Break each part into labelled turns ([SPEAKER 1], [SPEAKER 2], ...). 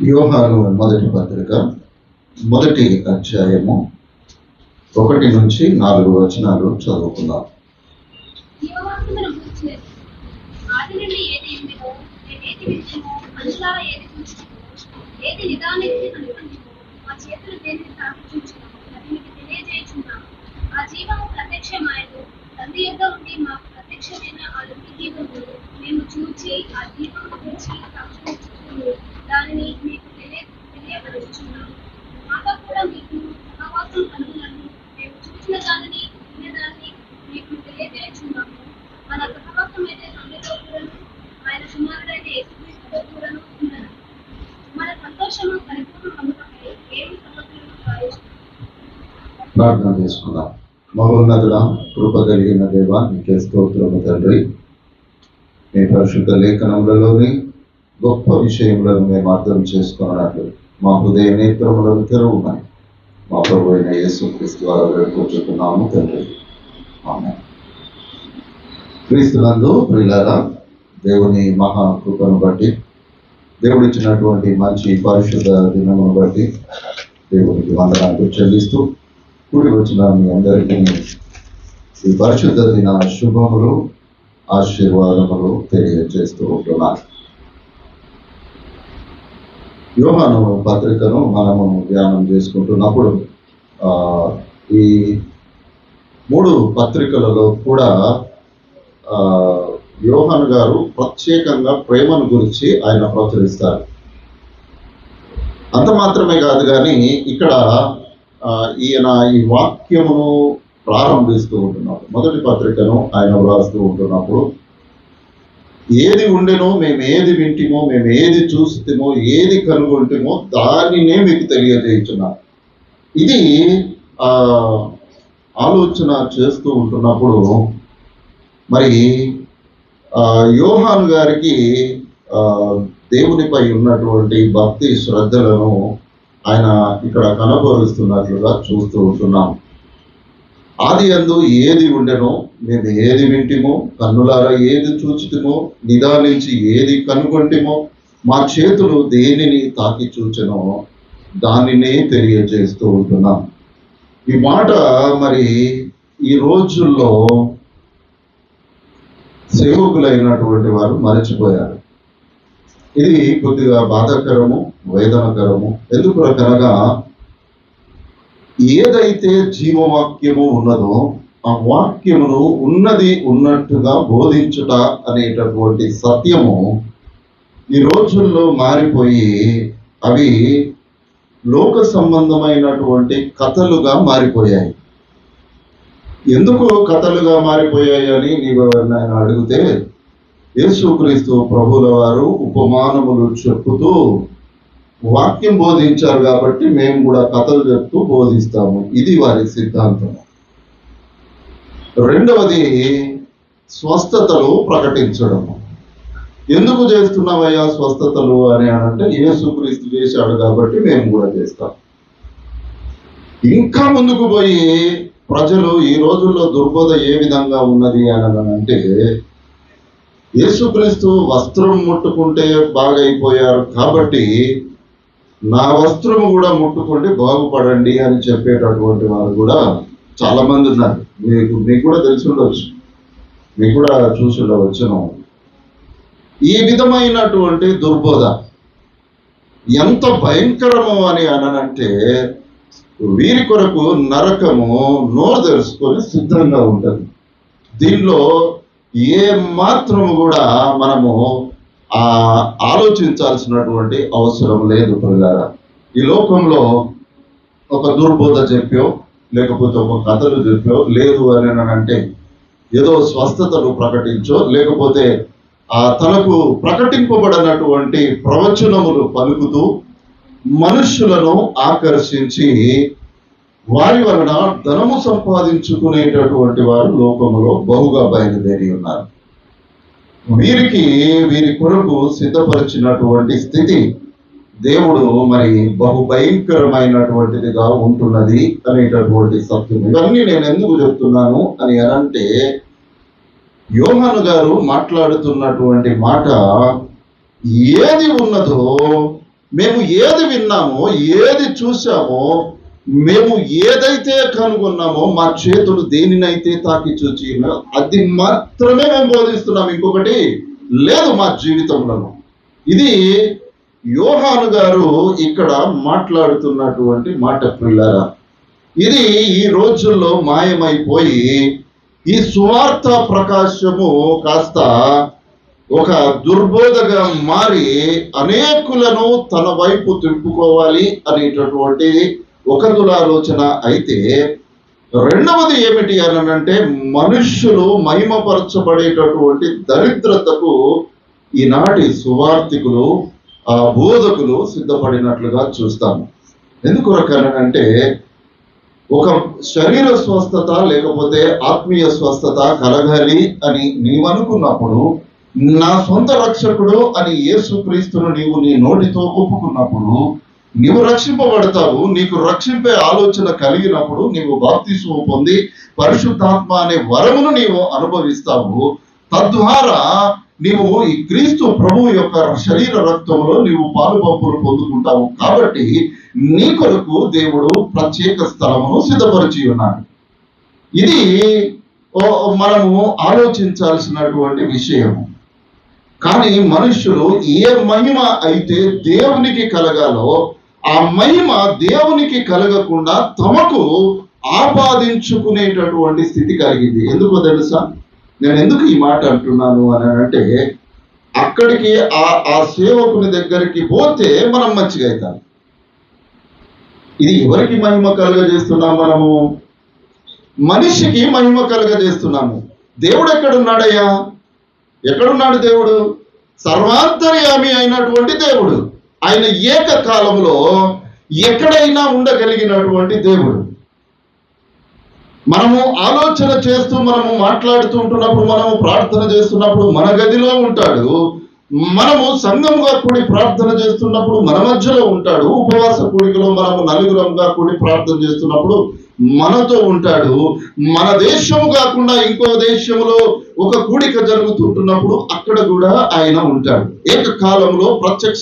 [SPEAKER 1] యోహాను మొదటి పత్రిక మొదటి అధ్యాయము 1 నుంచి 4 వచనాలు చదువుకుందాం.
[SPEAKER 2] దానిని మీకు తెలియపరుచుచున్నాము. మాతో కూడా మీకు సహవాసం కలుగునని మేము చూసిన దానిని విన్నదాన్ని మీకు తెలియజేయుచున్నాము. మన సహవాసం అయితే తండ్రితో కూడాను ఆయన కుమారుడైన యేసుక్రీస్తుతో కూడాను ఉన్నది. మన సంతోషము పరిపూర్ణమగుటకై ఏమి సమస్యలను కాయచున్నాము.
[SPEAKER 1] ప్రార్థన చేసుకుందాం. మహోన్నతుడా, కృప కలిగిన దేవా, నీకే స్తోత్రము తండ్రి. మీ పరిశుద్ధ లేఖనములలోని గొప్ప విషయములను మేము అర్థం చేసుకున్నట్లు మా హృదయ నేత్రములను తెరవుమని మా ప్రభు అయిన యేసుక్రీస్తు ద్వారా వేడుకుంటున్నాము తండ్రి. ఆమేన్. క్రీస్తునందు ప్రియులారా, దేవుని మహా కృపను బట్టి, దేవుడిచ్చినటువంటి మంచి పరిశుద్ధ దినమును బట్టి దేవునికి వందనాలు చెల్లిస్తూ కూడి వచ్చిన మీ అందరికీ ఈ పరిశుద్ధ దిన శుభములు, ఆశీర్వాదములు తెలియజేస్తూ ఉంటున్నాను. యోహాను పత్రికను మనము ధ్యానం చేసుకుంటున్నప్పుడు ఈ 3 పత్రికలలో కూడా యోహాను గారు ప్రత్యేకంగా ప్రేమను గురించి ఆయన ప్రచురిస్తారు. అంత మాత్రమే కాదు కానీ ఇక్కడ ఈయన ఈ వాక్యమును ప్రారంభిస్తూ ఉంటున్నప్పుడు, మొదటి పత్రికను ఆయన వ్రాస్తూ ఉంటున్నప్పుడు, ఏది ఉండెనో, మేము ఏది వింటిమో, మేము ఏది చూస్తేమో, ఏది కనుగొంటేమో దానినే మీకు తెలియజేయుచున్నాం. ఇది ఆలోచన చేస్తూ ఉంటున్నప్పుడు మరి యోహాను గారికి దేవునిపై ఉన్నటువంటి భక్తి శ్రద్ధలను ఆయన ఇక్కడ కనబరుస్తున్నట్లుగా చూస్తూ ఉంటున్నాం. ఆది యందు ఏది ఉండెనో, మేము ఏది వింటిమో, కన్నులారా ఏది చూచితిమో, నిదానించి ఏది కనుగొంటిమో, మా చేతులు దేనిని తాకి చూచెనో దానినే తెలియజేస్తూ ఉంటున్నాం. ఈ మాట మరి ఈ రోజుల్లో సేవకులైనటువంటి వారు మరచిపోయారు. ఇది కొద్దిగా బాధాకరము, వేదనకరము. ఎందుకు రకరగా ఏదైతే జీవవాక్యము ఉన్నదో ఆ వాక్యమును ఉన్నది ఉన్నట్టుగా బోధించుట అనేటటువంటి సత్యము ఈ రోజుల్లో మారిపోయి అవి లోక సంబంధమైనటువంటి కథలుగా మారిపోయాయి. ఎందుకు కథలుగా మారిపోయాయి అని నీవు ఎవరినైనా అడిగితే, యేసుక్రీస్తు ప్రభువుల వారు ఉపమానములు చెప్పుతూ వాక్యం బోధించారు కాబట్టి మేము కూడా కథలు చెప్తూ బోధిస్తాము. ఇది వారి సిద్ధాంతం. రెండవది స్వస్థతలు ప్రకటించడము. ఎందుకు చేస్తున్నామయ్యా స్వస్థతలు అని అంటే, యేసుక్రీస్తు చేశాడు కాబట్టి మేము కూడా చేస్తాం. ఇంకా ముందుకు పోయి ప్రజలు ఈ రోజుల్లో దుర్బోధ ఏ విధంగా ఉన్నది అని అంటే, యేసుక్రీస్తు వస్త్రం ముట్టుకుంటే బాగైపోయారు కాబట్టి నా వస్త్రము కూడా ముట్టుకుంటే బాగుపడండి అని చెప్పేటటువంటి వారు కూడా చాలా మంది ఉన్నారు. మీకు కూడా తెలిసి ఉండవచ్చు, మీకు కూడా చూసి ఉండవచ్చును. ఈ విధమైనటువంటి దుర్బోధ ఎంత భయంకరము అని అనంటే, వీరి కొరకు నరకము నోరు తెరుచుకొని సిద్ధంగా ఉంటుంది. దీనిలో ఏ మాత్రము కూడా మనము ఆలోచించాల్సినటువంటి అవసరం లేదు పిల్లలారా. ఈ లోకంలో ఒక దుర్బోధ చెప్పో, లేకపోతే ఒక కథలు చెప్పో, లేదు అని అంటే ఏదో స్వస్థతలు ప్రకటించో, లేకపోతే తనకు ప్రకటింపబడినటువంటి ప్రవచనములు పలుకుతూ మనుష్యులను ఆకర్షించి వారి వలన ధనము సంపాదించుకునేటటువంటి వారు లోకములో బహుగా బయలుదేరి ఉన్నారు. వీరి కొరకు సిద్ధపరిచినటువంటి స్థితి దేవుడు మరి బహు భయంకరమైనటువంటిదిగా ఉంటున్నది అనేటటువంటి సత్యం. ఇవన్నీ నేను ఎందుకు చెప్తున్నాను అని అంటే, యోహాను గారు మాట్లాడుతున్నటువంటి మాట ఏది ఉన్నదో మేము ఏది విన్నామో, ఏది చూసామో, మేము ఏదైతే కనుగొన్నామో, మా చేతులు దేనినైతే తాకి చూచినో అది మాత్రమే మేము బోధిస్తున్నాం, ఇంకొకటి లేదు మా జీవితంలో. ఇది యోహాను గారు ఇక్కడ మాట్లాడుతున్నటువంటి మాట ప్రియులారా. ఇది ఈ రోజుల్లో మాయమైపోయి ఈ సువార్త ప్రకాశము కాస్త ఒక దుర్బోధగా మారి అనేకులను తన వైపు తిప్పుకోవాలి అనేటటువంటి ఒక దురాలోచన అయితే, రెండవది ఏమిటి అనంటే మనుష్యులు మహిమపరచబడేటటువంటి దరిద్రతకు ఈనాటి సువార్థికులు, బోధకులు సిద్ధపడినట్లుగా చూస్తాము. ఎందుకు రకాలంటే ఒక శరీర స్వస్థత లేకపోతే ఆత్మీయ స్వస్థత కలగాలి అని నీవు అనుకున్నప్పుడు, నా సొంత రక్షకుడు అని యేసుక్రీస్తును నీవు నీ నోటితో ఒప్పుకున్నప్పుడు నీవు రక్షింపబడతావు. నీకు రక్షింపే ఆలోచన కలిగినప్పుడు నీవు బాప్తిస్మము పొంది పరిశుద్ధాత్మ అనే వరమును నీవు అనుభవిస్తావు. తద్వారా నీవు ఈ క్రీస్తు ప్రభువు యొక్క శరీర రక్తంలో నీవు పాలుపంపులు పొందుకుంటావు. కాబట్టి నీ కొరకు దేవుడు ప్రత్యేక స్థలమును సిద్ధపరిచి ఉన్నాడు. ఇది మనము ఆలోచించాల్సినటువంటి విషయము. కానీ మనుషులు ఏ మహిమ అయితే దేవునికి కలగాలో ఆ మహిమ దేవునికి కలగకుండా తమకు ఆపాదించుకునేటటువంటి స్థితి కలిగింది. ఎందుకో తెలుసా? నేను ఎందుకు ఈ మాట అంటున్నాను అని అంటే, అక్కడికి ఆ సేవకుని దగ్గరికి పోతే మనం మంచిగా అవుతాం. ఇది ఎవరికి మహిమ కలుగజేస్తున్నాం? మనము మనిషికి మహిమ కలుగజేస్తున్నాము. దేవుడు ఎక్కడున్నాడయ్యా? ఎక్కడున్నాడు దేవుడు? సర్వాంతర్యామి అయినటువంటి దేవుడు. ఆయన ఏకకాలంలో ఎక్కడైనా ఉండగలిగినటువంటి దేవుడు. మనము ఆలోచన చేస్తూ, మనము మాట్లాడుతూ ఉంటున్నప్పుడు, మనము ప్రార్థన చేస్తున్నప్పుడు మన గదిలో ఉంటాడు. మనము సంఘంగా కూడి ప్రార్థన చేస్తున్నప్పుడు మన మధ్యలో ఉంటాడు. ఉపవాస కూడికలో మనము నలుగురంగా కూడి ప్రార్థన చేస్తున్నప్పుడు మనతో ఉంటాడు. మన దేశము కాకుండా ఇంకో దేశంలో ఒక కూడిక జరుగుతుంటున్నప్పుడు అక్కడ కూడా ఆయన ఉంటాడు. ఏకకాలంలో ప్రత్యక్ష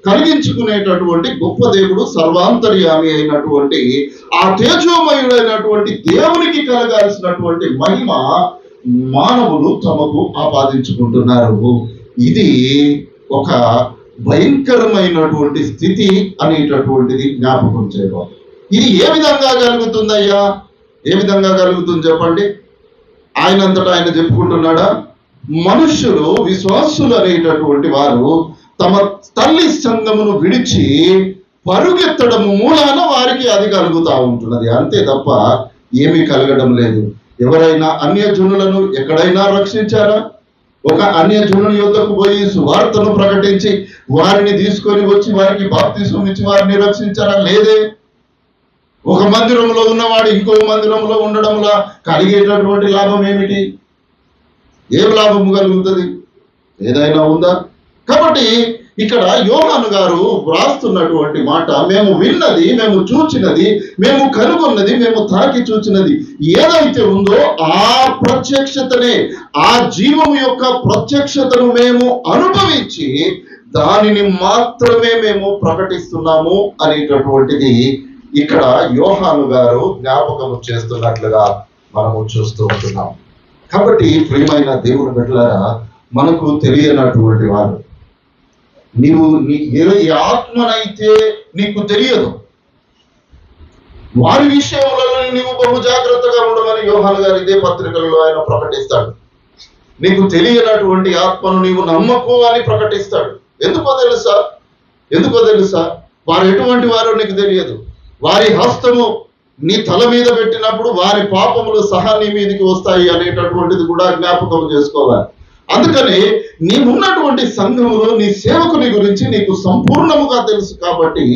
[SPEAKER 1] కలిగించుకునేటటువంటి గొప్ప దేవుడు, సర్వాంతర్యామి అయినటువంటి ఆ తేజోమయుడైనటువంటి దేవునికి కలగాల్సినటువంటి మహిమ మానవులు తమకు ఆపాదించుకుంటున్నారు. ఇది ఒక భయంకరమైనటువంటి స్థితి అనేటటువంటిది జ్ఞాపకం చేయవాలి. ఇది ఏ విధంగా కలుగుతుందయ్యా? ఏ విధంగా కలుగుతుంది చెప్పండి? ఆయనంతటా ఆయన చెప్పుకుంటున్నాడా? మనుష్యులు, విశ్వాసులు అనేటటువంటి వారు తమ తల్లి సంఘమును విడిచి పరుగెత్తడం మూలాన వారికి అది కలుగుతూ ఉంటున్నది. అంతే తప్ప ఏమీ కలగడం లేదు. ఎవరైనా అన్యజనులను ఎక్కడైనా రక్షించారా? ఒక అన్యజనుని యొద్దకు పోయి సువార్తను ప్రకటించి వారిని తీసుకొని వచ్చి వారికి బాప్తిస్మం ఇచ్చి వారిని రక్షించారా? లేదే. ఒక మందిరంలో ఉన్నవాడు ఇంకో మందిరంలో ఉండడంలో కలిగేటటువంటి లాభం ఏమిటి? ఏం లాభము కలుగుతుంది? ఏదైనా ఉందా? కాబట్టి ఇక్కడ యోహాను గారు వ్రాస్తున్నటువంటి మాట, మేము విన్నది, మేము చూచినది, మేము కనుగొన్నది, మేము తాకి చూచినది ఏదైతే ఉందో ఆ ప్రత్యక్షతనే, ఆ జీవము యొక్క ప్రత్యక్షతను మేము అనుభవించి దానిని మాత్రమే మేము ప్రకటిస్తున్నాము అనేటటువంటిది ఇక్కడ యోహాను గారు జ్ఞాపకం చేస్తున్నట్లుగా మనము చూస్తూ ఉంటున్నాం. కాబట్టి ప్రియమైన దేవుని బిడ్డలారా, మనకు తెలియనటువంటి వారు, నీవు ఏ ఆత్మనైతే నీకు తెలియదు వారి విషయంలో నీవు బహు జాగ్రత్తగా ఉండమని యోహాను గారు ఇదే పత్రికల్లో ఆయన ప్రకటిస్తాడు. నీకు తెలియనటువంటి ఆత్మను నీవు నమ్మకు అని ప్రకటిస్తాడు. ఎందుకో తెలుసా? వారు ఎటువంటి వారో నీకు తెలియదు. వారి హస్తము నీ తల మీద పెట్టినప్పుడు వారి పాపములు సహా నీ మీదకి వస్తాయి అనేటటువంటిది కూడా జ్ఞాపకం చేసుకోవాలి. అందుకని నీవున్నటువంటి సంఘంలో నీ సేవకుని గురించి నీకు సంపూర్ణముగా తెలుసు కాబట్టి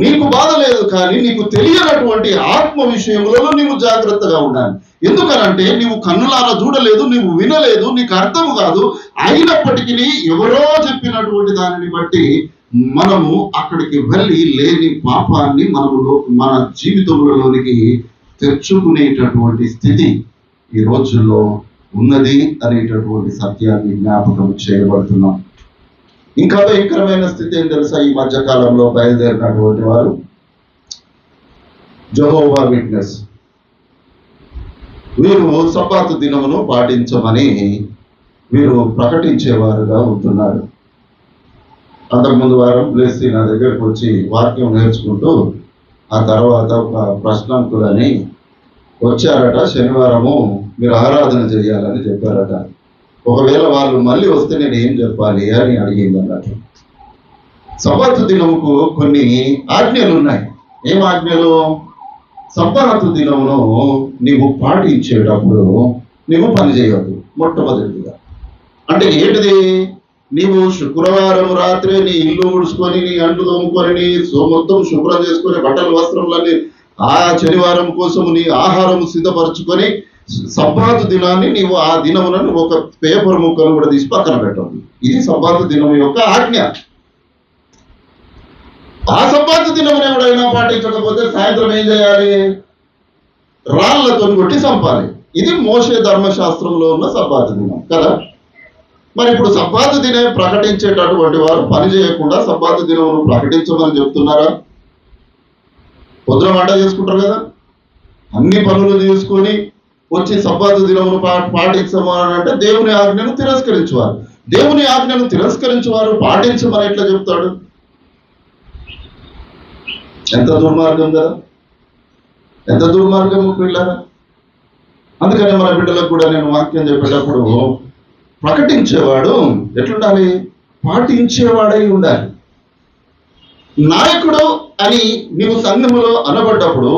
[SPEAKER 1] నీకు బాధ లేదు. కానీ నీకు తెలియనటువంటి ఆత్మ విషయంలో నీవు జాగ్రత్తగా ఉండాలి. ఎందుకనంటే నీవు కన్నులారా చూడలేదు, నీవు వినలేదు, నీకు అర్థము కాదు. అయినప్పటికీ ఎవరో చెప్పినటువంటి దానిని బట్టి మనము అక్కడికి వెళ్ళి లేని పాపాన్ని మన జీవితంలోనికి తెచ్చుకునేటటువంటి స్థితి ఈ రోజుల్లో ఉన్నది అనేటటువంటి సత్యాన్ని జ్ఞాపకం చేయబడుతున్నాం. ఇంకా భయంకరమైన స్థితి ఏం తెలుసా? ఈ మధ్య కాలంలో బయలుదేరినటువంటి వారు జెహోవా విట్నెస్, వీరు సబ్బాతు దినమును పాటించమని వీరు ప్రకటించేవారుగా ఉంటున్నారు. అంతకుముందు వారం ప్లేసి నా దగ్గరకు వచ్చి వాక్యం నేర్చుకుంటూ ఆ తర్వాత ఒక ప్రశ్నాంకులని వచ్చారట. శనివారము మీరు ఆరాధన చేయాలని చెప్పారట. ఒకవేళ వాళ్ళు మళ్ళీ వస్తే నేను ఏం చెప్పాలి అని అడిగింది అన్నట్టు. సబ్బాతు దినముకు కొన్ని ఆజ్ఞలు ఉన్నాయి. ఏం ఆజ్ఞలు? సబ్బాతు దినమును నీవు పాటించేటప్పుడు నీవు పని చేయవద్దు. మొట్టమొదటిగా అంటే ఏంటిది? నీవు శుక్రవారం రాత్రి నీ ఇల్లు ఉడుచుకొని, నీ అంట్లు తోముకొని, నీ మొత్తం శుభ్రం చేసుకొని, బట్టలు వస్త్రములన్నీ ఆ శనివారం కోసం నీ ఆహారం సిద్ధపరచుకొని, సబ్బాతు దినాన్ని నీవు ఆ దినములను ఒక పేపర్ ముక్కను కూడా తీసి పక్కన పెట్టదు. ఇది సబ్బాతు దినం యొక్క ఆజ్ఞ. ఆ సబ్బాతు దినమును ఎవడైనా పాటించకపోతే సాయంత్రం ఏం చేయాలి? రాళ్లతో కొట్టి చంపాలి. ఇది మోషే ధర్మశాస్త్రంలో ఉన్న సబ్బాతు దినం కదా. మరి ఇప్పుడు సబ్బాతు దినం ప్రకటించేటటువంటి వారు పని చేయకుండా సబ్బాతు దినమును ప్రకటించమని చెప్తున్నారా? పొద్దున వంట చేసుకుంటారు కదా, అన్ని పనులు తీసుకొని వచ్చి సబ్బాతు దినమును పాటించమని అంటే దేవుని ఆజ్ఞను తిరస్కరించేవారు. దేవుని ఆజ్ఞను తిరస్కరించేవారు పాటించమని ఎట్లా చెప్తాడు? ఎంత దుర్మార్గం కదా, ఎంత దుర్మార్గం పిల్లరా. అందుకని మన బిడ్డలకు కూడా నేను వాక్యం చెప్పేటప్పుడు ప్రకటించేవాడు ఎట్లుండాలి? పాటించేవాడై ఉండాలి. నాయకుడు అని నీవు సంఘములో అనబడ్డప్పుడు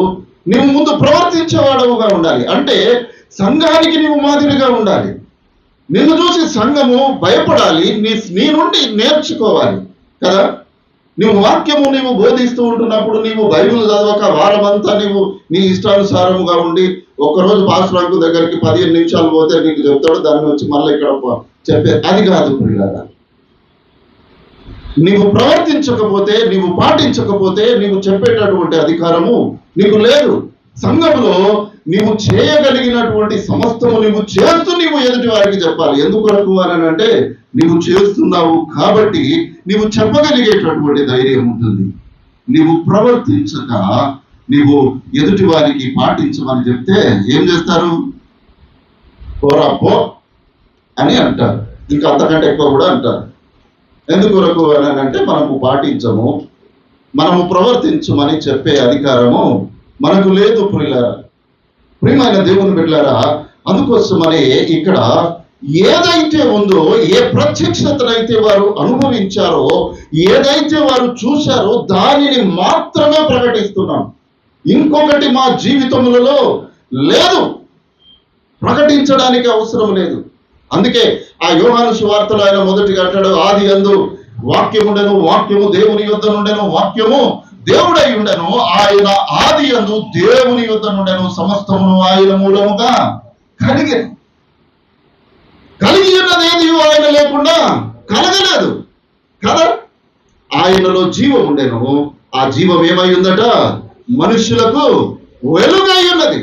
[SPEAKER 1] నీవు ముందు ప్రవర్తించేవాడవుగా ఉండాలి. అంటే సంఘానికి నీవు మాదిరిగా ఉండాలి. నిన్ను చూసి సంఘము భయపడాలి, నీ నుండి నేర్చుకోవాలి కదా. నీవు వాక్యము నీవు బోధిస్తూ ఉంటున్నప్పుడు నీవు బైబిల్ చదవక వారమంతా నీవు నీ ఇష్టానుసారముగా ఉండి ఒక్కరోజు పాస్టర్ అంకుల్ దగ్గరికి 15 నిమిషాలు పోతే నీకు చెప్తాడు, దాన్ని వచ్చి మళ్ళీ ఇక్కడ చెప్పే అది కాదు పిల్లగా. నీవు ప్రవర్తించకపోతే, నీవు పాటించకపోతే నీవు చెప్పేటటువంటి అధికారము నీకు లేదు. సంఘంలో నీవు చేయగలిగినటువంటి సమస్తము నీవు చేస్తూ నీవు ఎదుటి వారికి చెప్పాలి. ఎందుకొరకు అని అంటే నీవు చేస్తున్నావు కాబట్టి నీవు చెప్పగలిగేటటువంటి ధైర్యం ఉంటుంది. నీవు ప్రవర్తించక నీవు ఎదుటి వారికి పాటించమని చెప్తే ఏం చేస్తారు? పోరా పో అని అంటారు. ఇంకా అంతకంటే ఎక్కువ కూడా అంటారు. ఎందుకొరకు అని అంటే మనము పాటించము, మనము ప్రవర్తించమని చెప్పే అధికారము మనకు లేదు ప్రియులారా, ప్రియమైన దేవుని బిడ్డలారా. అందుకోసమని ఇక్కడ ఏదైతే ఉందో, ఏ ప్రత్యక్షతనైతే వారు అనుభవించారో, ఏదైతే వారు చూశారో దానిని మాత్రమే ప్రకటిస్తున్నాం. ఇంకొకటి మా జీవితములలో లేదు, ప్రకటించడానికి అవసరం లేదు. అందుకే ఆ యోహాను సువార్తలో ఆయన మొదటిగా అంటాడు, ఆది యందు వాక్యముండెను, వాక్యము దేవుని యొద్ద నుండెను, వాక్యము దేవుడై ఉండెను, ఆయన ఆది యందు దేవుని యొద్ద నుండెను, సమస్తమును ఆయన మూలముగా కలిగి ఉన్నదేది ఆయన లేకుండా కలగలేదు కదా. ఆయనలో జీవం ఉండెను, ఆ జీవం ఏమై ఉందట? మనుష్యులకు వెలుగై ఉన్నది.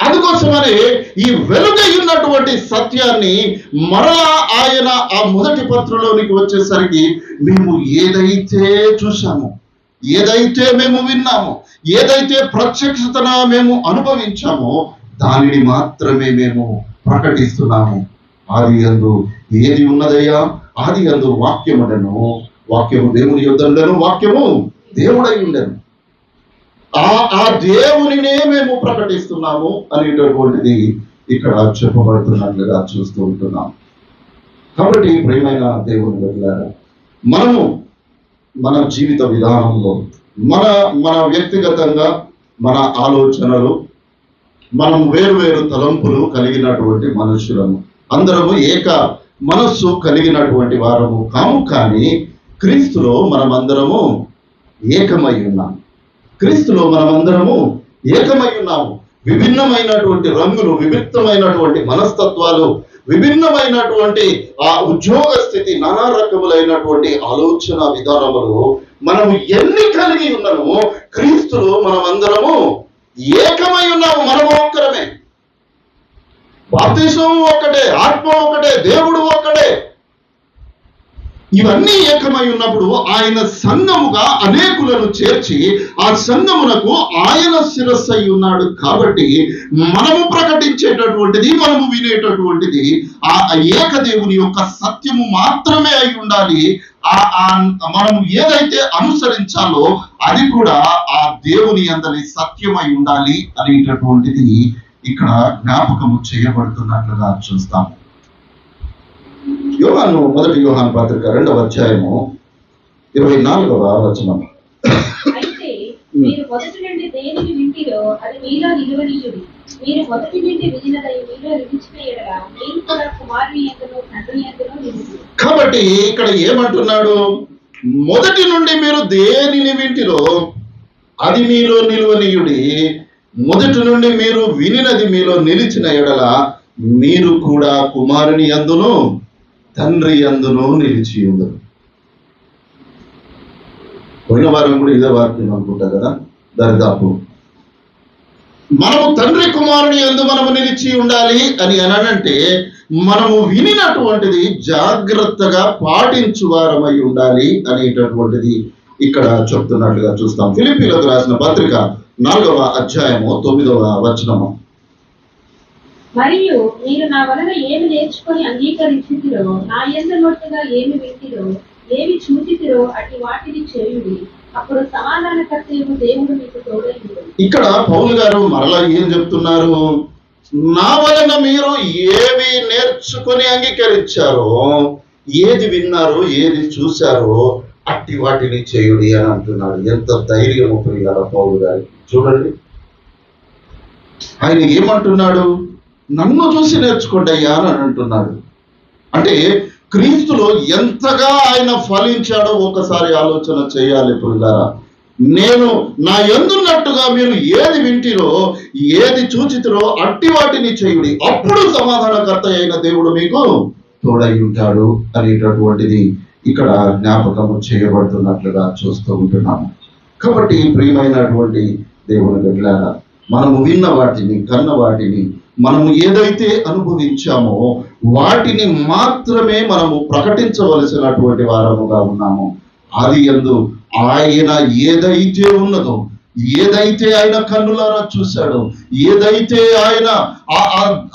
[SPEAKER 1] అందుకోసమని ఈ వెలుగై ఉన్నటువంటి సత్యాన్ని మరలా ఆయన ఆ మొదటి పత్రలోనికి వచ్చేసరికి మేము ఏదైతే చూసామో, ఏదైతే మేము విన్నామో, ఏదైతే ప్రత్యక్షతన మేము అనుభవించామో దానిని మాత్రమే మేము ప్రకటిస్తున్నాము. ఆది యందు ఏది ఉన్నదయ్యా? ఆది యందు వాక్యముండెను, వాక్యము దేవుని యొద్ద ఉండెను, వాక్యము దేవుడై ఉండెను. ఆ దేవునినే మేము ప్రకటిస్తున్నాము అనేటటువంటిది ఇక్కడ చెప్పబడుతున్నట్లుగా చూస్తూ ఉంటున్నాం. కాబట్టి ప్రియమైన దేవుని బిడ్డలారా, మనము మన జీవిత విధానంలో మన వ్యక్తిగతంగా మన ఆలోచనలు, మనం వేరు తలంపులు కలిగినటువంటి మనుషులము, అందరము ఏక మనస్సు కలిగినటువంటి వారము కాము. కానీ క్రీస్తులో మనమందరము ఏకమై ఉన్నాం. క్రీస్తులో మనమందరము ఏకమై ఉన్నాము. విభిన్నమైనటువంటి రంగులు, విభిన్నమైనటువంటి మనస్తత్వాలు, విభిన్నమైనటువంటి ఆ ఉద్యోగ స్థితి, నానా రకములైనటువంటి ఆలోచన విధానములు మనము ఎన్ని కలిగి ఉన్నామో క్రీస్తులో మనమందరము ఏకమై ఉన్నాము. మనము ఒక్కరమే, బాప్తిసం ఒక్కటే, ఆత్మ ఒక్కటే, దేవుడు ఒక్కడే. ఇవన్నీ ఏకమై ఉన్నప్పుడు ఆయన సంఘముగా అనేకులను చేర్చి ఆ సంఘమునకు ఆయన శిరస్సు అయి ఉన్నాడు. కాబట్టి మనము ప్రకటించేటటువంటిది, మనము వినేటటువంటిది ఆ ఏకదేవుని యొక్క సత్యము మాత్రమే అయి ఉండాలి. మనము ఏదైతే అనుసరించాలో అది కూడా ఆ దేవుని యందలి సత్యమై ఉండాలి అనేటటువంటిది ఇక్కడ జ్ఞాపకము చేయబడుతున్నట్లుగా చూస్తాము. యోహాను 1 యోహాను పత్రిక 2వ అధ్యాయము 24వ వచనం.
[SPEAKER 3] అయితే మీరు మొదటి నుండి దేనిని వింటిరో అది మీలో నిలువనీయుడి. మీరు మొదటి నుండి వినినదై మీలో నిలిచిన యెడల మీరు కూడా కుమారుని యందును తండ్రి యందును నిలుదురు.
[SPEAKER 1] కాబట్టి ఇక్కడ ఏమంటున్నాడు? మొదటి నుండి మీరు దేనిని వింటిరో అది మీలో నిలువనీయుడి. మొదటి నుండి మీరు వినినది మీలో నిలిచిన యెడల మీరు కూడా కుమారుని యందును తండ్రి యందును నిలిచి ఉందరు. పోయిన వారం కూడా ఇదే వాక్యం అనుకుంటా కదా, దరిదాపు. మనము తండ్రి కుమారుని యందు మనము నిలిచి ఉండాలి అని అనంటే మనము వినినటువంటిది జాగ్రత్తగా పాటించు వారమై ఉండాలి అనేటటువంటిది ఇక్కడ చెప్తున్నట్లుగా చూస్తాం. ఫిలిప్పీలకు రాసిన పత్రిక 4వ అధ్యాయము 9వ వచనము.
[SPEAKER 3] మరియు మీరు నా వలన ఏమి నేర్చుకొని అంగీకరించితిరో, నా యందు నోటుగా ఏమి వింటిరో, ఏమి చూచితిరో అట్టి వాటిని చేయుడి. అప్పుడు సమాధానకర్తయగు దేవుడు మీకు తోడైయుండును.
[SPEAKER 1] ఇక్కడ పౌలు గారు మరలా ఏం చెప్తున్నారు? నా వలన మీరు ఏవి నేర్చుకొని అంగీకరించారో, ఏది విన్నారో, ఏది చూశారో అట్టి వాటిని చేయుడి అని అంటున్నాడు. ఎంత ధైర్యం ప్రియులారా పౌలు గారు. చూడండి, ఆయన ఏమంటున్నాడు? నన్ను చూసి నేర్చుకోండి అయ్యా అని అంటున్నాడు. అంటే క్రీస్తులో ఎంతగా ఆయన ఫలించాడో ఒకసారి ఆలోచన చేయాలి ప్రియులారా. నేను నా యందున్నట్టుగా మీరు ఏది వింటిరో, ఏది చూచితిరో అట్టి వాటిని చేయుడి, అప్పుడు సమాధానకర్త అయిన దేవుడు మీకు తోడై ఉంటాడు అనేటటువంటిది ఇక్కడ జ్ఞాపకము చేయబడుతున్నట్లుగా చూస్తూ ఉంటున్నాము. కాబట్టి ప్రియమైనటువంటి దేవుని బిడ్డలారా, మనము విన్న వాటిని, కన్న వాటిని, మనము ఏదైతే అనుభవించామో వాటిని మాత్రమే మనము ప్రకటించవలసినటువంటి వారముగా ఉన్నాము. ఆది యందు ఆయన ఏదైతే ఉన్నదో, ఏదైతే ఆయన కన్నులారా చూశాడో, ఏదైతే ఆయన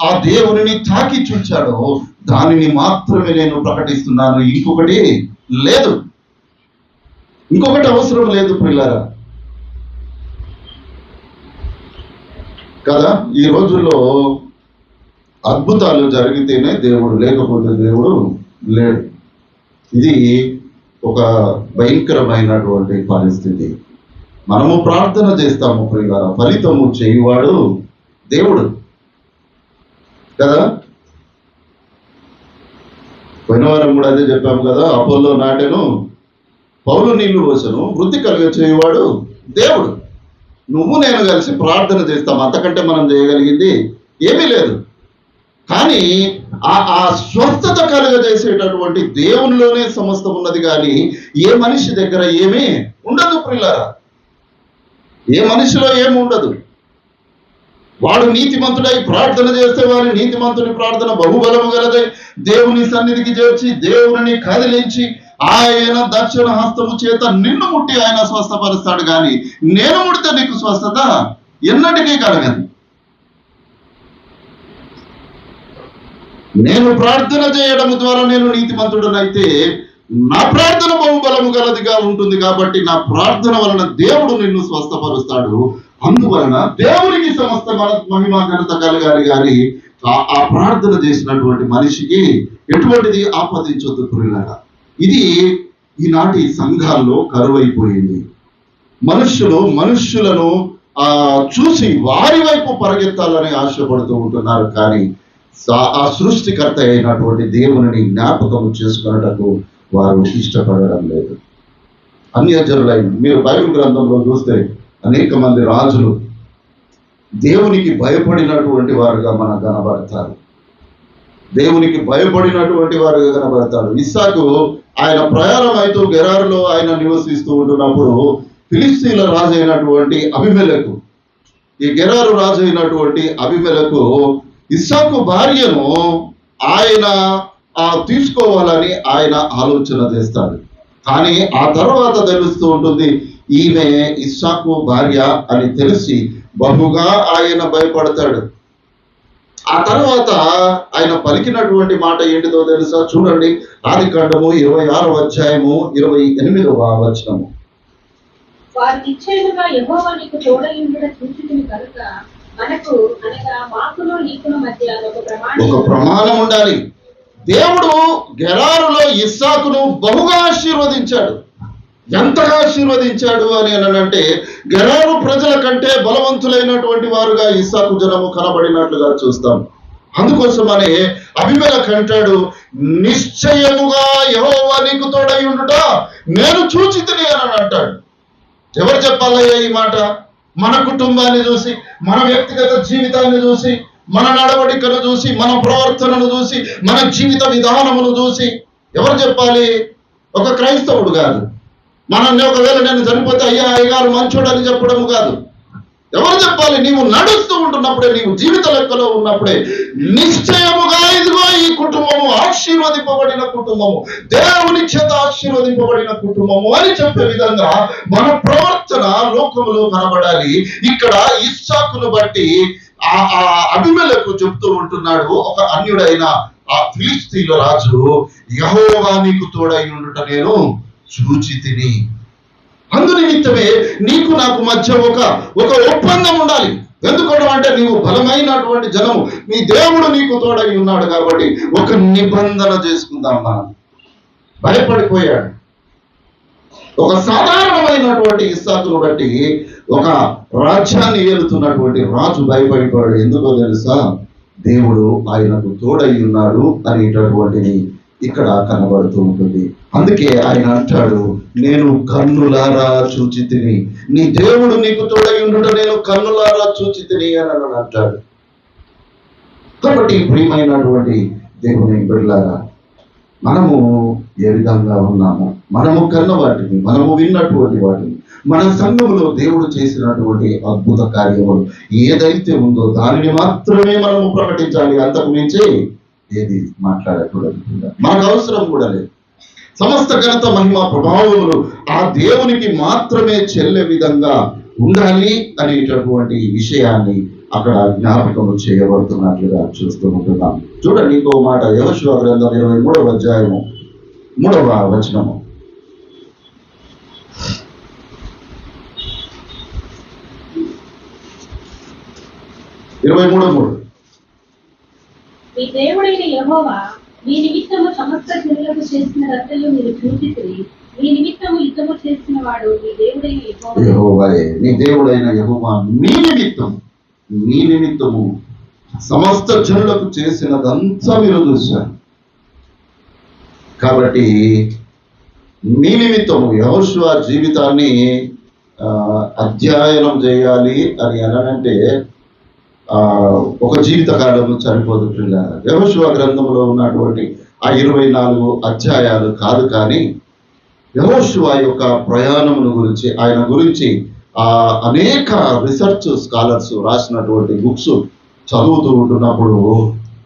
[SPEAKER 1] ఆ దేవుని తాకి చూచాడో దానిని మాత్రమే నేను ప్రకటిస్తున్నాను. ఇంకొకటి లేదు, ఇంకొకటి అవసరం లేదు పిల్లరా కదా. ఈ రోజుల్లో అద్భుతాలు జరిగితేనే దేవుడు, లేకపోతే దేవుడు లేడు. ఇది ఒక భయంకరమైనటువంటి పరిస్థితి. మనము ప్రార్థన చేస్తాము ప్రియులారా, ఫలితము చేయువాడు దేవుడు కదా. పోయిన వారం కూడా అదే చెప్పాము కదా, అపోల్లో నాటెను, పౌలు నీళ్లు పోసెను, వృద్ధి కలిగ చేయువాడు దేవుడు. నువ్వు నేను కలిసి ప్రార్థన చేస్తాం, అంతకంటే మనం చేయగలిగింది ఏమీ లేదు. కానీ ఆ స్వస్థత కలుగజేసేటటువంటి దేవునిలోనే సమస్తం ఉన్నది, కానీ ఏ మనిషి దగ్గర ఏమీ ఉండదు ప్రియులారా. ఏ మనిషిలో ఏమి ఉండదు. వాడు నీతిమంతుడై ప్రార్థన చేస్తే వారి నీతిమంతుని ప్రార్థన బహుబలము గలదై దేవుని సన్నిధికి చేర్చి దేవుని కదిలించి ఆయన దక్షిణ హస్తము చేత నిన్ను ముట్టి ఆయన స్వస్థపరుస్తాడు. కానీ నేను ముడితే నీకు స్వస్థత ఎన్నటికీ కలగదు. నేను ప్రార్థన చేయడం ద్వారా నేను నీతిమంతుడనైతే నా ప్రార్థన బహుబలము గలదిగా ఉంటుంది. కాబట్టి నా ప్రార్థన వలన దేవుడు నిన్ను స్వస్థపరుస్తాడు. అందువలన దేవునికి సమస్త మహిమ ఘనత కలగాలి. కానీ ఆ ప్రార్థన చేసినటువంటి మనిషికి ఎటువంటిది ఆపాదించొద్దు ప్రియులారా. ఇది ఈనాటి సంఘాల్లో కరువైపోయింది. మనుష్యులను చూసి వారి వైపు పరిగెత్తాలని ఆశపడుతూ ఉంటున్నారు. కానీ ఆ సృష్టికర్త అయినటువంటి దేవుని జ్ఞాపకం చేసుకున్నటకు వారు ఇష్టపడడం లేదు. అన్యజనులైన మీరు బైబిల్ గ్రంథంలో చూస్తే అనేక మంది రాజులు దేవునికి భయపడినటువంటి వారుగా మనకు కనబడతారు. దేవునికి భయపడినటువంటి వారుగా కనబడతాడు. ఇస్సాకు ఆయన ప్రయాణం అయితే గెరారులో ఆయన నివసిస్తూ ఉంటున్నప్పుడు ఫిలిస్తీన్ల రాజు అయినటువంటి అబీమెలెకు, ఈ గెరారు రాజు అయినటువంటి అబీమెలెకు ఇస్సాకు భార్యను ఆయన తీసుకోవాలని ఆయన ఆలోచన చేస్తాడు. కానీ ఆ తర్వాత తెలుస్తూ ఉంటుంది ఈమె ఇస్సాకు భార్య అని తెలిసి బహుగా ఆయన భయపడతాడు. ఆ తర్వాత ఆయన పలికినటువంటి మాట ఏంటిదో తెలుసా? చూడండి, ఆదికాండము 26వ అధ్యాయము 28వ వచనము.
[SPEAKER 3] వారు నిశ్చయముగా యెహోవా నీకు తోడయుండుట చూచితిని కనుక మనకు అనగా మాకును నీకును మధ్య ఒక
[SPEAKER 1] ప్రమాణం ఉండాలి. దేవుడు గెరారులో ఇస్సాకును బహుగా ఆశీర్వదించాడు. ఎంతగా ఆశీర్వదించాడు అని అంటే గెరారు ప్రజల కంటే బలవంతులైనటువంటి వారుగా ఇస్సాకు జనము కనబడినట్లుగా చూస్తాం. అందుకోసమనే అబీమెలెకు అంటాడు, నిశ్చయముగా యెహోవా నీకు తోడై ఉండుట నేను చూచితిని అని అంటాడు. ఎవరు చెప్పాలయ్యా ఈ మాట? మన కుటుంబాన్ని చూసి, మన వ్యక్తిగత జీవితాన్ని చూసి, మన నడవడికను చూసి, మన ప్రవర్తనను చూసి, మన జీవిత విధానమును చూసి ఎవరు చెప్పాలి? ఒక క్రైస్తవుడు కాదు. మనల్ని ఒకవేళ నేను చనిపోతే అయ్యా అయ్యగారు మంచోడు అని చెప్పడం కాదు. ఎవరు చెప్పాలి? నీవు నడుస్తూ ఉంటున్నప్పుడే, నీవు జీవిత లెక్కలో ఉన్నప్పుడే నిశ్చయముగా ఇదిగో ఈ కుటుంబము ఆశీర్వదింపబడిన కుటుంబము, దేవుని చేత ఆశీర్వదింపబడిన కుటుంబము అని చెప్పే విధంగా మన ప్రవర్తన లోకములో కనబడాలి. ఇక్కడ ఇస్సాకును బట్టి అబీమెలెకు చెప్తూ ఉంటున్నాడు, ఒక అన్యుడైన ఆ ఫిలిష్తీయుల రాజు, యెహోవా నీకు తోడై ఉండుట నేను చూచితిని. అందునిమిత్తమే నీకు నాకు మధ్య ఒక ఒప్పందం ఉండాలి. ఎందుకంటే నీవు బలమైనటువంటి జనము, నీ దేవుడు నీకు తోడై ఉన్నాడు కాబట్టి ఒక నిబంధన చేసుకుందాం. మనం భయపడిపోయాడు. ఒక సాధారణమైనటువంటి ఇస్సాకును బట్టి ఒక రాజ్యాన్ని ఏలుతున్నటువంటి రాజు భయపడిపోయాడు. ఎందుకో తెలుసా? దేవుడు ఆయనకు తోడై ఉన్నాడు అనేటటువంటిది ఇక్కడ కనబడుతూ ఉంటుంది. అందుకే ఆయన అంటాడు, నేను కన్నులారా చూచితిని, నీ దేవుడు నీకు తోడై ఉండుట నేను కన్నులారా చూచితిని అని అంటాడు. కాబట్టి ప్రియమైనటువంటి దేవుని బిడ్డలారా, మనము ఏ విధంగా ఉన్నాము, మనము కన్న వాటిని, మనము విన్నటువంటి వాటిని, మన సంఘములో దేవుడు చేసినటువంటి అద్భుత కార్యములు ఏదైతే ఉందో దానిని మాత్రమే మనము ప్రకటించాలి. అంతకు మించి ఏది మాట్లాడకూడదు. మనకు అవసరం కూడా లేదు. సమస్త ఘనత మహిమ ప్రభావములు ఆ దేవునికి మాత్రమే చెల్లే విధంగా ఉండాలి అనేటటువంటి విషయాన్ని అక్కడ జ్ఞాపకం చేయబడుతున్నట్లుగా చూస్తూ ఉంటున్నాం. చూడండి ఇంకో మాట, యెహోషువ గ్రంథం 23వ అధ్యాయము 3వ వచనము.
[SPEAKER 3] మీ దేవుడైన యెహోవా మీ నిమిత్తము సమస్త జనులకు చేసినదంతయు మీరు చూచితిరి. మీ నిమిత్తము యుద్ధము చేసిన వాడు మీ దేవుడైన
[SPEAKER 1] యెహోవాయే. నీ దేవుడైన యెహోవా మీ నిమిత్తము సమస్త జనులకు చేసినదంతా మీరు చూశారు. కాబట్టి మీ నిమిత్తము యెహోషువ జీవితాన్ని అధ్యయనం చేయాలి అని అంటే ఒక జీవిత కాలము సరిపోతుందా? యెహోషువ గ్రంథంలో ఉన్నటువంటి ఆ 24 అధ్యాయాలు కాదు, కానీ యెహోషువ యొక్క ప్రయాణమును గురించి, ఆయన గురించి అనేక రీసెర్చ్ స్కాలర్స్ రాసినటువంటి బుక్స్ చదువుతూ ఉంటున్నప్పుడు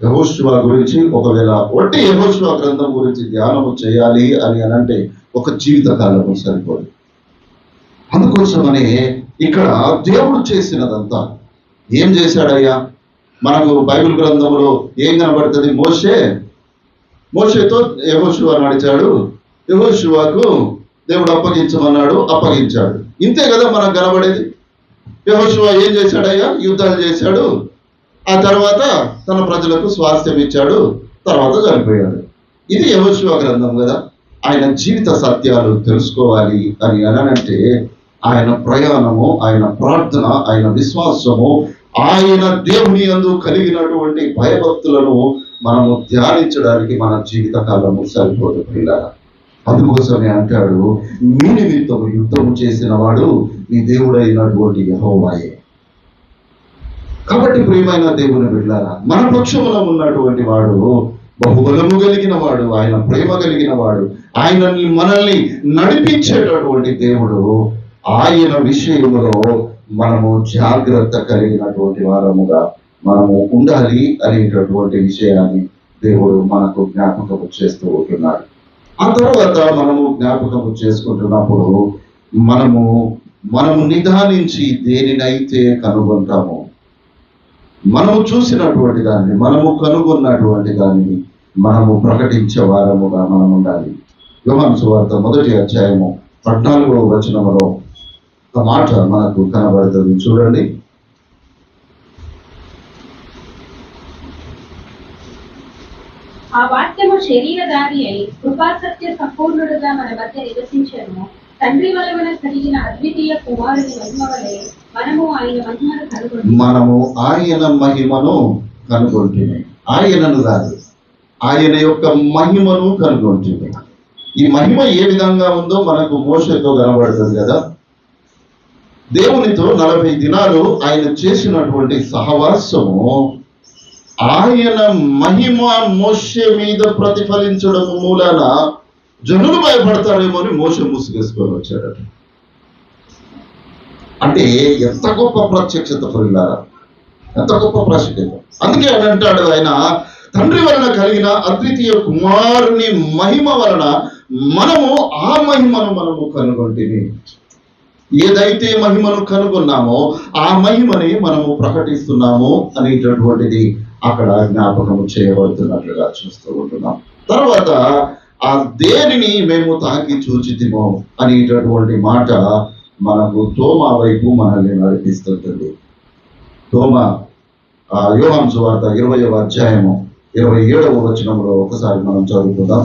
[SPEAKER 1] యెహోషువ గురించి, ఒకవేళ ఒట్టి యెహోషువ గ్రంథం గురించి ధ్యానము చేయాలి అని అంటే ఒక జీవిత కాలము సరిపోదు. అందుకోసమనే ఇక్కడ దేవుడు చేసినదంతా ఏం చేశాడయ్యా? మనకు బైబిల్ గ్రంథంలో ఏం కనబడుతుంది? మోషేతో యెహోషువ నడిచాడు, యెహోషువకు దేవుడు అప్పగించమన్నాడు, అప్పగించాడు. ఇంతే కదా మనకు కనబడేది. యెహోషువ ఏం చేశాడయ్యా? యుద్ధాలు చేశాడు, ఆ తర్వాత తన ప్రజలకు స్వాస్థ్యం ఇచ్చాడు, తర్వాత చనిపోయాడు. ఇది యెహోషువ గ్రంథం కదా. ఆయన జీవిత సత్యాలు తెలుసుకోవాలి అని అంటే ఆయన ప్రయాణము, ఆయన ప్రార్థన, ఆయన విశ్వాసము, ఆయన దేవుని యందు కలిగినటువంటి భయభక్తులను మనము ధ్యానించడానికి మన జీవిత కాలము సరిపోదు పిల్లల. అందుకోసమే అంటాడు, మీ నిమిత్తము యుద్ధము చేసిన వాడు మీ దేవుడైనటువంటి యెహోవాయే. కాబట్టి ప్రియమైన దేవుని బిడ్డలారా, మన పక్షమున ఉన్నటువంటి వాడు బహుబలము కలిగిన వాడు, ఆయన ప్రేమ కలిగిన వాడు, మనల్ని నడిపించేటటువంటి దేవుడు. ఆయన విషయంలో మనము జాగ్రత్త కలిగినటువంటి వారముగా మనము ఉండాలి అనేటటువంటి విషయాన్ని దేవుడు మనకు జ్ఞాపకము చేస్తూ ఉంటున్నాడు. ఆ తర్వాత మనము జ్ఞాపకము చేసుకుంటున్నప్పుడు మనము నిదానించి దేనినైతే కనుగొంటామో, మనము చూసినటువంటి దాన్ని, మనము కనుగొన్నటువంటి దానిని మనము ప్రకటించే వారముగా మనం ఉండాలి. యోహాను సువార్త 1వ అధ్యాయము 14వ వచనములో ఒక మాట మనకు కనబడుతుంది. చూడండి.
[SPEAKER 3] ఆ వాక్యము శరీరధారి అయి కృపాసత్య సంపూర్ణుడుగా మన మధ్య నివసించెను. తండ్రి వలన కలిగిన అద్వితీయ కుమారుని మహిమ వలె మనము ఆయన మహిమను
[SPEAKER 1] కనుగొంటున్నాం. ఆయనను కాదు, ఆయన యొక్క మహిమను కనుగొంటుంది. ఈ మహిమ ఏ విధంగా ఉందో మనకు మోషేతో కనబడుతుంది కదా. దేవునితో 40 దినాలు ఆయన చేసినటువంటి సహవాసము, ఆయన మహిమ మోషే మీద ప్రతిఫలించడం మూలాన జనులు భయపడతారేమో అని మోషే ముసుగేసుకొని వచ్చాడట. అంటే ఎంత గొప్ప ప్రత్యక్షత పిల్లారా, ఎంత గొప్ప ప్రత్యక్షత. అందుకే ఆయన అంటాడు, ఆయన తండ్రి వలన కలిగిన అద్వితీయ కుమారుని మహిమ వలన మనము ఆ మహిమను కనుగొంటిని. ఏదైతే మహిమను కనుగొన్నామో ఆ మహిమని మనము ప్రకటిస్తున్నాము అనేటటువంటిది అక్కడ జ్ఞాపకము చేయబడుతున్నట్లుగా చూస్తూ ఉంటున్నాం. తర్వాత ఆ దేనిని మేము తాకి చూచితిమో అనేటటువంటి మాట మనకు తోమా వైపు మనల్ని నడిపిస్తుంటుంది. తోమా యోహాను సువార్త 20వ అధ్యాయము 27వ వచనంలో ఒకసారి మనం చదువుకుందాం.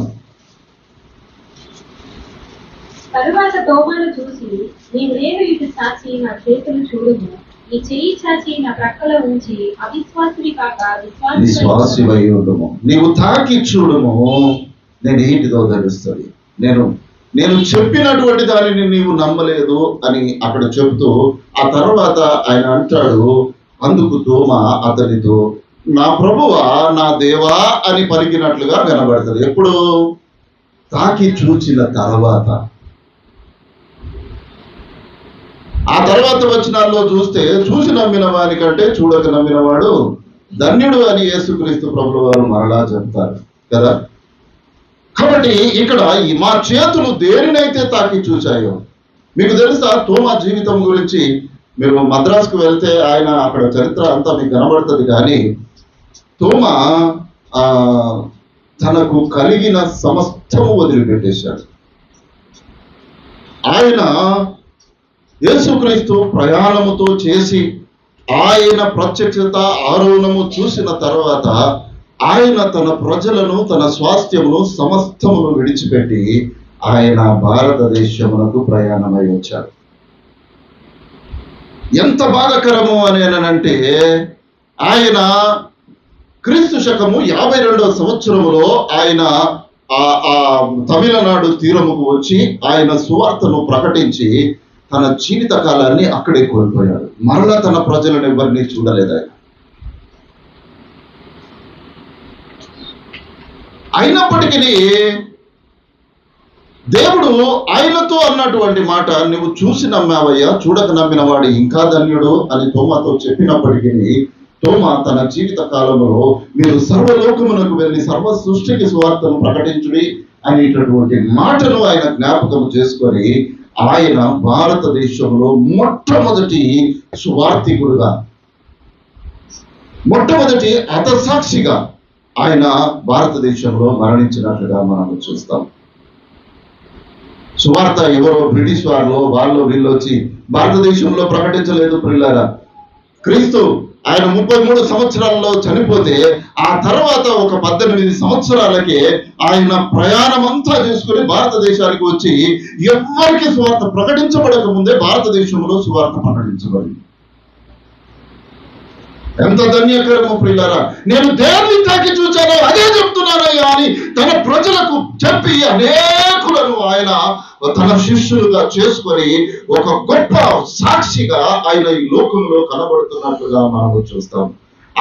[SPEAKER 3] తరువాత తోమాను చూసి, నీవు నేను ఇటు చాచి నా చేతులు చూడుము, ఈ చెయ్యి చాచి నా ప్రక్కలో ఉంచి అవిశ్వాసివి కాక
[SPEAKER 1] విశ్వాసివై ఉండుము, నీవు తాకి చూడుము, నేను ఏంటిదో తెలుస్తుంది. నేను చెప్పినటువంటి దానిని నీవు నమ్మలేదు అని అక్కడ చెబుతూ ఆ తర్వాత ఆయన అంటాడు, అందుకు తోమా అతనితో, నా ప్రభువా నా దేవా అని పలికినట్లుగా కనబడుతుంది. ఎప్పుడు? తాకి చూచిన తర్వాత. ఆ తర్వాత వచనాల్లో చూస్తే, చూసి నమ్మిన వారి కంటే చూడక నమ్మిన వాడు ధన్యుడు అని యేసుక్రీస్తు ప్రభుల వారు మరలా చెప్తారు కదా. కాబట్టి ఇక్కడ మా చేతులు దేనినైతే తాకి చూశాయో, మీకు తెలుసా తోమా జీవితం గురించి మీరు మద్రాసుకు వెళ్తే ఆయన అక్కడ చరిత్ర అంతా మీకు కనబడుతుంది. కానీ తోమా తనకు కలిగిన సమస్తము వదిలిపెట్టేశాడు. ఆయన యేసుక్రీస్తు ప్రయాణముతో చేసి ఆయన ప్రత్యక్షత ఆరోహణము చూసిన తర్వాత ఆయన తన ప్రజలను, తన స్వాస్థ్యమును సమస్తమును విడిచిపెట్టి ఆయన భారతదేశమునకు ప్రయాణమై వచ్చాడు. ఎంత బాధాకరము అని ఆయన క్రీస్తు శకము 52వ సంవత్సరములో ఆయన ఆ తమిళనాడు తీరముకు వచ్చి ఆయన సువార్తను ప్రకటించి తన జీవిత కాలాన్ని అక్కడే కోల్పోయాడు. మరలా తన ప్రజలను ఎవరిని చూడలేదు ఆయన. అయినప్పటికీ దేవుడు ఆయనతో అన్నటువంటి మాట, నువ్వు చూసి నమ్మావయ్యా, చూడక నమ్మిన వాడు ఇంకా ధన్యుడు అని తోమాతో చెప్పినప్పటికీ తోమా తన జీవిత కాలంలో మీరు సర్వలోకమునకు వెళ్ళి సర్వ సృష్టికి సువార్తను ప్రకటించుడి అనేటటువంటి మాటను ఆయన జ్ఞాపకం చేసుకొని ఆయన భారతదేశంలో మొట్టమొదటి సువార్థికుడుగా, మొట్టమొదటి హతసాక్షిగా ఆయన భారతదేశంలో మరణించినట్లుగా మనం చూస్తాం. సువార్త ఎవరో బ్రిటిష్ వాళ్ళు వీళ్ళు వచ్చి భారతదేశంలో ప్రకటించలేదు ప్రియులారా. క్రీస్తు ఆయన 33 సంవత్సరాల్లో చనిపోతే ఆ తర్వాత ఒక 18 సంవత్సరాలకే ఆయన ప్రయాణం అంతా చేసుకుని భారతదేశానికి వచ్చి ఎవరికి సువార్త ప్రకటించబడక ముందే భారతదేశంలో సువార్త ప్రకటించబడింది. ఎంత ధన్యకరమో ప్రియులారా. నేను దేవుని తాకి చూచానో అదే చెప్తున్నానయ్యా అని తన ప్రజలకు చెప్పి అనేకులను ఆయన తన శిష్యులుగా చేసుకొని ఒక గొప్ప సాక్షిగా ఆయన ఈ లోకంలో కనబడుతున్నట్లుగా మనం చూస్తాం.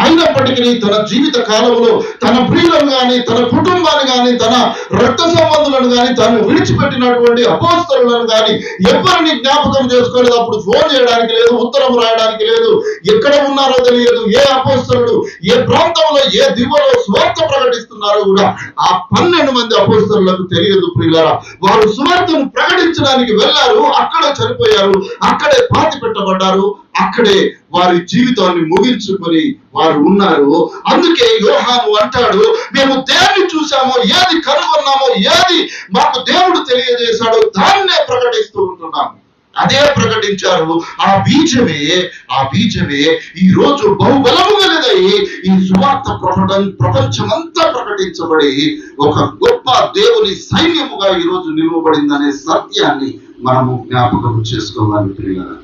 [SPEAKER 1] అయినప్పటికీ తన జీవిత కాలంలో తన ప్రియులను కానీ, తన కుటుంబాన్ని కానీ, తన రక్త సంబంధులను కానీ, తను విడిచిపెట్టినటువంటి అపోస్తలులను కానీ ఎవరిని జ్ఞాపకం చేసుకోలేదు. అప్పుడు ఫోన్ చేయడానికి లేదు, ఉత్తరం రాయడానికి లేదు, ఎక్కడ ఉన్నారో తెలియదు. ఏ అపోస్తలుడు ఏ ప్రాంతంలో ఏ దిగువలో సువార్త ప్రకటిస్తున్నారో కూడా ఆ 12 మంది అపోస్తలులకు తెలియదు. ప్రియులారా, వారు సువార్తను ప్రకటించడానికి వెళ్ళారు, అక్కడ చనిపోయారు, అక్కడే పాతి పెట్టబడ్డారు, అక్కడే వారి జీవితాన్ని ముగించుకొని వారు ఉన్నారు. అందుకే యోహాను అంటాడు, మేము దేన్ని చూసామో, ఏది కనుగొన్నామో, ఏది మాకు దేవుడు తెలియజేశాడో దాన్నే ప్రకటిస్తూ ఉంటున్నాము. అదే ప్రకటించారు. ఆ బీజమే ఈ రోజు బహుబలము గలదై ఈ సువార్త ప్రపంచమంతా ప్రకటించబడి ఒక గొప్ప దేవుని సైన్యముగా ఈ రోజు నిలువబడిందనే సత్యాన్ని మనము జ్ఞాపకం చేసుకోవాలి. ప్రియులారా,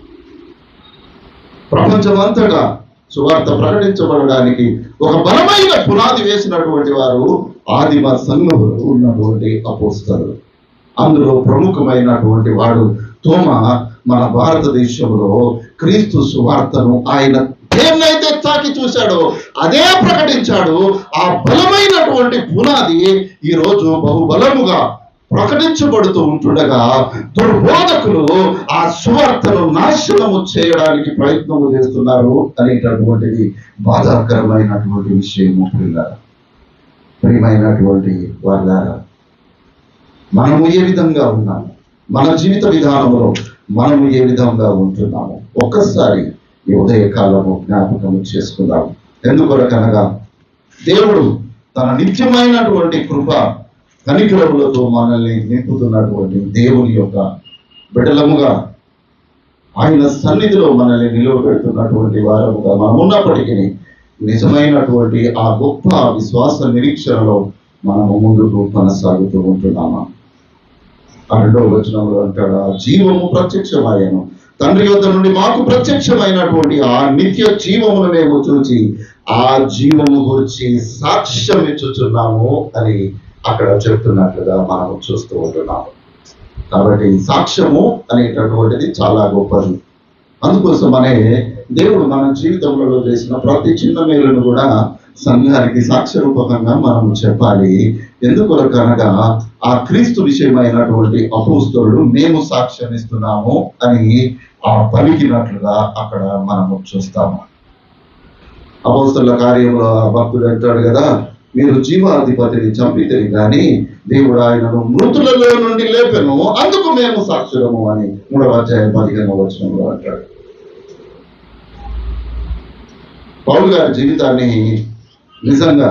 [SPEAKER 1] ప్రపంచమంతటా సువార్త ప్రకటించబడడానికి ఒక బలమైన పునాది వేసినటువంటి వారు ఆదిమ సంఘములో ఉన్నటువంటి అపోస్తలులు. అందులో ప్రముఖమైనటువంటి వాడు తోమా. మన భారతదేశంలో క్రీస్తు సువార్తను ఆయన దేన్నైతే తాకి చూశాడో అదే ప్రకటించాడు. ఆ బలమైనటువంటి పునాది ఈ రోజు బహుబలముగా ప్రకటించబడుతూ ఉంటుండగా దుర్బోధకులు ఆ సువార్తను నాశనము చేయడానికి ప్రయత్నము చేస్తున్నారు అనేటటువంటిది బాధాకరమైనటువంటి విషయము. ప్రియమైనటువంటి వాళ్ళారా, మనము ఏ విధంగా ఉన్నాము, మన జీవిత విధానంలో మనము ఏ విధంగా ఉంటున్నాము ఒక్కసారి ఈ ఉదయకాలము జ్ఞాపకం చేసుకుందాము. ఎందుకొరకనగా దేవుడు తన నిత్యమైనటువంటి కృప కనికరములతో మనల్ని నింపుతున్నటువంటి దేవుని యొక్క బిడ్డలముగా ఆయన సన్నిధిలో మనల్ని నిలువబెడుతున్నటువంటి వారముగా మనం ఉన్నప్పటికీ నిజమైనటువంటి ఆ గొప్ప విశ్వాస నిరీక్షణలో మనము ముందుకు కొనసాగుతూ ఉంటున్నామా? 2వ వచనంలో అంటాడు, ఆ జీవము ప్రత్యక్షమయ్యను, తండ్రి యొద్ద నుండి మాకు ప్రత్యక్షమైనటువంటి ఆ నిత్య జీవమును మేము చూచి ఆ జీవము గురించి సాక్ష్యం ఇచ్చుచున్నాము అని అక్కడ చెప్తున్నట్లుగా మనము చూస్తూ ఉంటున్నాము. కాబట్టి సాక్ష్యము అనేటటువంటిది చాలా గొప్పది. అందుకోసమనే దేవుడు మన జీవితంలో చేసిన ప్రతి చిన్న మేలును కూడా సంఘానికి సాక్ష్య రూపకంగా మనము చెప్పాలి. ఎందుకొరకనగా ఆ క్రీస్తు విషయమైనటువంటి అపోస్తలుడు మేము సాక్ష్యం ఇస్తున్నాము అని ఆ పలికినట్లుగా అక్కడ మనము చూస్తాము. అపోస్తలుల కార్యంలో ఆ భక్తుడు అంటాడు కదా, మీరు జీవాధిపతిని చంపితేని కానీ దేవుడు ఆయనను మృతులలో నుండి లేపెను, అందుకు మేము సాక్షులము అని 3వ అధ్యాయం 15వ వచనంలో అంటాడు. పౌలు గారి జీవితాన్ని నిజంగా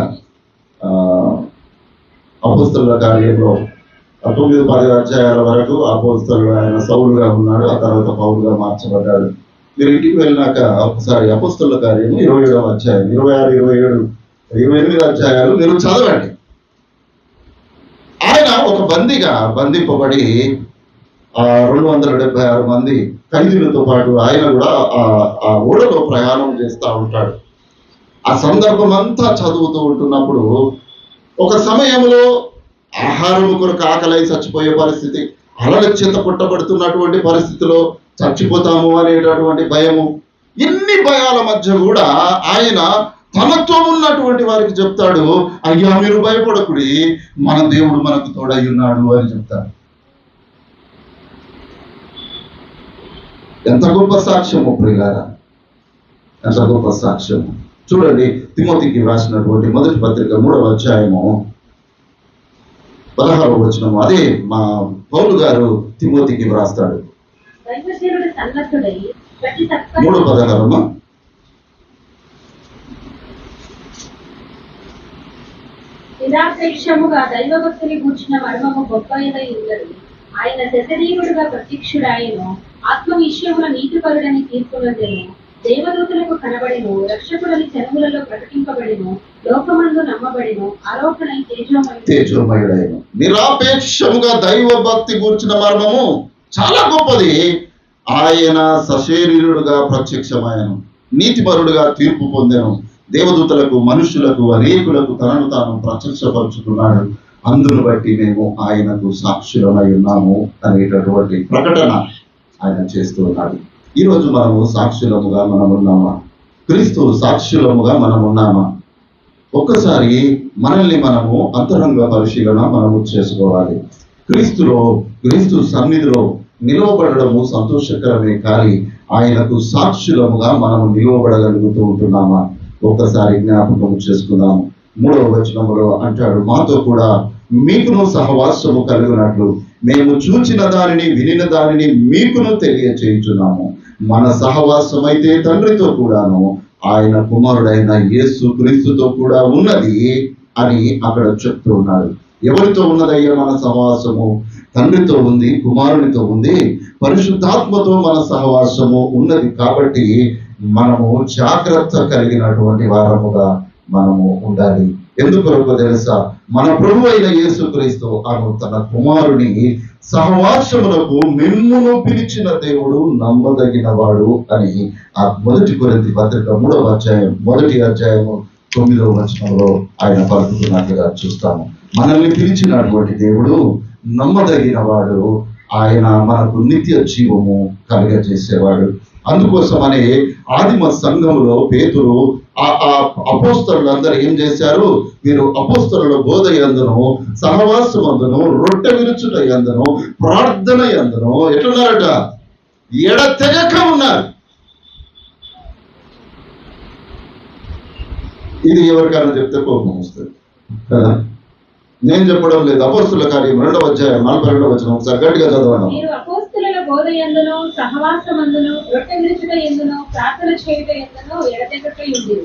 [SPEAKER 1] అపోస్తలుల కార్యంలో 9-10 అధ్యాయాల వరకు అపోస్తలుడు ఆయన సౌలుగా ఉన్నాడు, ఆ తర్వాత పౌలుగా మార్చబడ్డాడు. మీరు ఇంటికి వెళ్ళినాక ఒకసారి అపోస్తలుల కార్యం 27వ అధ్యాయం 26, 27, 28 అధ్యాయాలు మీరు చదవండి. ఆయన ఒక బందీగా బంధింపబడి 276 మంది ఖైదీలతో పాటు ఆయన కూడా ఆ ఓడలో ప్రయాణం చేస్తూ ఉంటాడు. ఆ సందర్భం అంతా చదువుతూ ఉంటున్నప్పుడు ఒక సమయంలో ఆహారం కొరకు ఆకలై చచ్చిపోయే పరిస్థితి, అలల చేత కొట్టబడుతున్నటువంటి పరిస్థితిలో చచ్చిపోతాము అనేటటువంటి భయము, ఎన్ని భయాల మధ్య కూడా ఆయన తనతో ఉన్నటువంటి వారికి చెప్తాడు, అయ్యా మీరు భయపడకుడి, మన దేవుడు మనకు తోడై ఉన్నాడు అని చెప్తాడు. ఎంత గొప్ప సాక్ష్యము ప్రియులారా, ఎంత గొప్ప సాక్ష్యము. చూడండి, తిమోతికి రాసినటువంటి మొదటి పత్రిక 3వ అధ్యాయము 16వ వచనము. అదే మా పౌలు గారు తిమోతికి వ్రాస్తాడు. 3:16
[SPEAKER 3] నిరాపేక్షముగా దైవభక్తిని కూర్చిన మర్మము గొప్పదై ఉన్నది. ఆయన శతనీయుడుగా ప్రత్యక్షుడాయను, ఆత్మ విషయముల నీతిపరుడని తీర్పునందెను, దేవదూతలకు కనబడిను, రక్షకుడని జనములలో ప్రకటింపబడిను, లోకమందు నమ్మబడిను, ఆరోపణై
[SPEAKER 1] తేజోమయుడైను. నిరాపేక్షముగా దైవ భక్తి కూర్చిన మర్మము చాలా గొప్పది. ఆయన సశరీరుడుగా ప్రత్యక్షమాయను, నీతిపరుడుగా తీర్పు పొందెను, దేవదూతలకు మనుషులకు అనేకులకు తనను తాను ప్రత్యక్షపరుచుకున్నాడు, అందును బట్టి మేము ఆయనకు సాక్షులమై ఉన్నాము అనేటటువంటి ప్రకటన ఆయన చేస్తూ ఉన్నాడు. ఈరోజు మనము సాక్షులముగా మనం ఉన్నామా? క్రీస్తు సాక్షులముగా మనం ఉన్నామా? ఒక్కసారి మనల్ని మనము అంతరంగ పరిశీలన మనము చేసుకోవాలి. క్రీస్తు సన్నిధిలో నిలవబడము సంతోషకరమే, కానీ ఆయనకు సాక్షులముగా మనము నిలవబడగలుగుతూ ఉంటున్నామా? ఒక్కసారి జ్ఞాపకం చేసుకుందాము. 3వ వచనములో అంటాడు, మాతో కూడా మీకును సహవాసము కలిగినట్లు మేము చూచిన దానిని వినిన దానిని మీకును తెలియచేయుచున్నాము. మన సహవాసం అయితే తండ్రితో కూడాను ఆయన కుమారుడైన యేసు క్రీస్తుతో కూడా ఉన్నది అని అక్కడ చెప్తూ ఉన్నాడు. ఎవరితో ఉన్నదయ్యా మన సహవాసము? తండ్రితో ఉంది, కుమారునితో ఉంది, పరిశుద్ధాత్మతో మన సహవాసము ఉన్నది. కాబట్టి మనము జాగ్రత్త కలిగినటువంటి వారముగా మనము ఉండాలి. ఎందుకొరకు తెలుసా? మన ప్రభు అయిన యేసుక్రీస్తు అను తన కుమారుని సహవాసములకు మిమ్మును పిలిచిన దేవుడు నమ్మదగిన వాడు అని ఆ 1 కొరింథీ పత్రిక 3వ అధ్యాయం 1వ అధ్యాయము 9వ వచనంలో ఆయన పలుకుతున్నట్లుగా చూస్తాము. మనల్ని పిలిచినటువంటి దేవుడు నమ్మదగిన వాడు. ఆయన మనకు నిత్య జీవము కలుగజేసేవాడు. అందుకోసమనే ఆదిమ సంఘములో పేతురు అపోస్తలులందరూ ఏం చేశారు? మీరు అపోస్తలుల బోధ యందును, సహవాసమందును, రొట్టె విరుచుట యందును, ప్రార్థన యందును ఎట్లున్నారట? ఎడతెగక ఉన్నారు. ఇది ఎవరికైనా చెప్తే కోపం వస్తుంది కదా? నేను చెప్పడం లేదు. అపోస్తలుల కార్యం 2వ అధ్యాయం 42వ వచనం ఒకసారి గట్టిగా చదవండి.
[SPEAKER 3] మీరు అపోస్తలుల బోధ యందును, సహవాసమందును, రొట్టె విరుచుట యందును, ప్రార్థన చేయుట యందును ఎడతెగక ఉండిరి.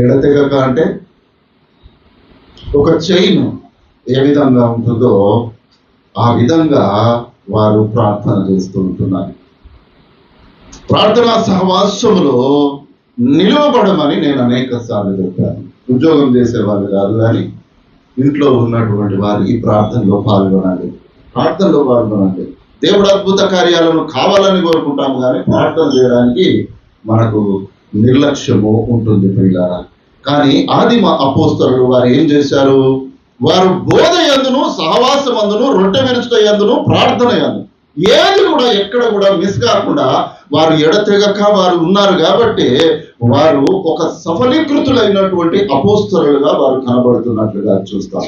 [SPEAKER 1] ఎడతెగక అంటే ఒక చైన్ ఏ విధంగా ఉంటుందో ఆ విధంగా వారు ప్రార్థన చేస్తూ ఉంటున్నారు. ప్రార్థనా సహవాసములో నిలవబడమని నేను అనేక సార్లు చెప్పాను. ఉద్యోగం చేసేవాళ్ళు కాదు, కానీ ఇంట్లో ఉన్నటువంటి వారు ఈ ప్రార్థనలో పాల్గొనాలి. దేవుడు అద్భుత కార్యాలను కావాలని కోరుకుంటాము, కానీ ప్రార్థన చేయడానికి మనకు నిర్లక్ష్యము ఉంటుంది ప్రియులారా. కానీ ఆదిమ అపోస్తలులు వారు ఏం చేశారు? వారు బోధ యందును, సహవాసమందును, రొట్టె విరుచుట యందును, ప్రార్థన యందును ఏది కూడా ఎక్కడ కూడా మిస్ కాకుండా వారు ఎడతెగక వారు ఉన్నారు. కాబట్టి వారు ఒక సఫలీకృతులైనటువంటి అపోస్తలులుగా వారు కనబడుతున్నట్లుగా చూస్తాం.